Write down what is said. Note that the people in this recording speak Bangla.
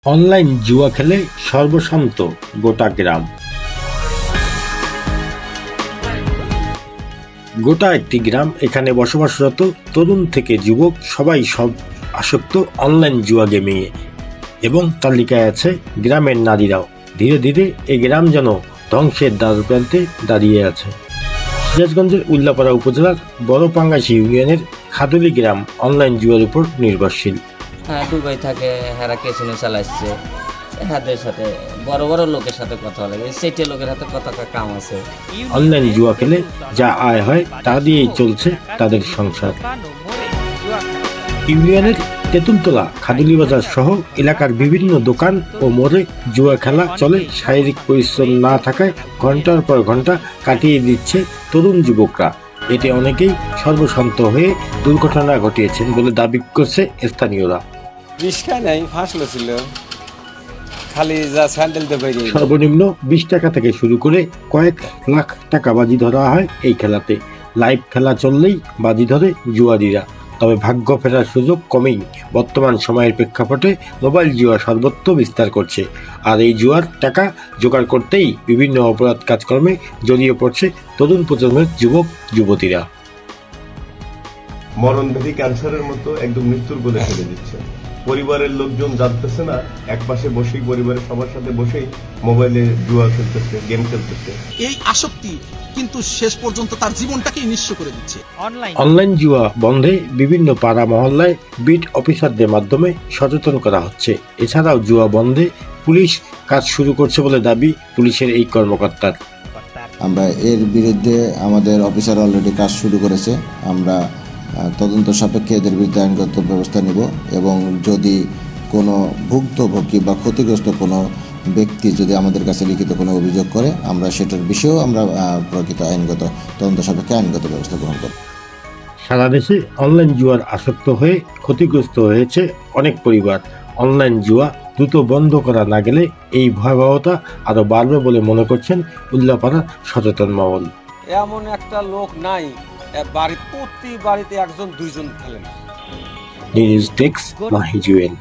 অনলাইন জুয়া খেলে সর্বশান্ত গোটা গ্রাম। গোটা একটি গ্রাম, এখানে বসবাসরত তরুণ থেকে যুবক সবাই আসক্ত অনলাইন জুয়া গেমিংয়ে, এবং তালিকায় আছে গ্রামের নারীরাও। ধীরে ধীরে এই গ্রাম যেন ধ্বংসের দ্বারপ্রান্তে দাঁড়িয়ে আছে। সিরাজগঞ্জের উল্লাপাড়া উপজেলার বড়পাঙ্গাশী ইউনিয়নের খাদুলি গ্রাম অনলাইন জুয়ার উপর নির্ভরশীল। দুবাই থাকে, হেরা কেসিনো চালাচ্ছে, হাতের সাথে বড় বড় লোকের সাথে কথা লাগে, সেটে লোকের হাতে কথা কাম আছে। অনলাইন জুয়া খেলে যা আয় হয় তা দিয়েই চলছে তাদের সংসার। ইউনিয়নের তেঁতুলতলা, খাদুলি বাজার সহ এলাকার বিভিন্ন দোকান ও মোড়ে জুয়া খেলা চলে। শারীরিক পরিশ্রম না থাকায় ঘন্টার পর ঘন্টা কাটিয়ে দিচ্ছে তরুণ যুবকরা। এতে অনেকেই সর্বশান্ত হয়ে দুর্ঘটনা ঘটিয়েছেন বলে দাবি করছে স্থানীয়রা। সর্বনিম্ন 20 টাকা থেকে শুরু করে কয়েক লাখ টাকা বাজি ধরা হয় এই খেলাতে। লাইভ খেলা চললেই বাজি ধরে জুয়ারিরা। তবে ভাগ্য ফেরার সুযোগ কমেই বর্তমান সময়ের প্রেক্ষাপটে মোবাইল জুয়া সর্বত্র বিস্তার করছে। আর এই জুয়ার টাকা জোগাড় করতেই বিভিন্ন অপরাধ কাজকর্মে জড়িয়ে পড়ছে তরুণ প্রজন্মের যুবক যুবতীরা। মরণব্যাধি ক্যান্সারের মতো একদম মৃত্যুর কোলে ফেলে দিচ্ছে। পরিবারের লোকজন জানতেছে না, এক পাশে বসেই পরিবারের সবার সাথে বসেই মোবাইলে জুয়া খেলতেছে, গেম খেলতেছে। এই আসক্তি কিন্তু শেষ পর্যন্ত তার জীবনটাকে নিঃস্ব করে দিচ্ছে। অনলাইন জুয়া বন্ধে বিভিন্ন পাড়া মহল্লায় বিট অফিসারদের মাধ্যমে সচেতন করা হচ্ছে। এছাড়াও জুয়া বন্ধে পুলিশ কাজ শুরু করছে বলে দাবি পুলিশের এই কর্মকর্তার। আমরা এর বিরুদ্ধে আমাদের অফিসার অলরেডি কাজ শুরু করেছে। আমরা তদন্ত সাপেক্ষে এদের বিরুদ্ধে আইনগত ব্যবস্থা নিব, এবং যদি কোনো ভুক্তভোগী বা ক্ষতিগ্রস্ত কোনো ব্যক্তি যদি আমাদের কাছে লিখিত কোনো অভিযোগ করে, আমরা সেটার বিষয়েও আমরা প্রকৃত আইনগত তদন্ত সাপেক্ষে আইনগত ব্যবস্থা গ্রহণ করব। সারা দেশে অনলাইন জুয়ার আসক্ত হয়ে ক্ষতিগ্রস্ত হয়েছে অনেক পরিবার। অনলাইন জুয়া দ্রুত বন্ধ করা না গেলে এই ভয়াবহতা আরো বাড়বে বলে মনে করছেন উল্লাপাড়ার সচেতন মহল। এমন একটা লোক নাই প্রতি বাড়িতে একজন দুইজন খেলে না। News desk, Mahi Jewel.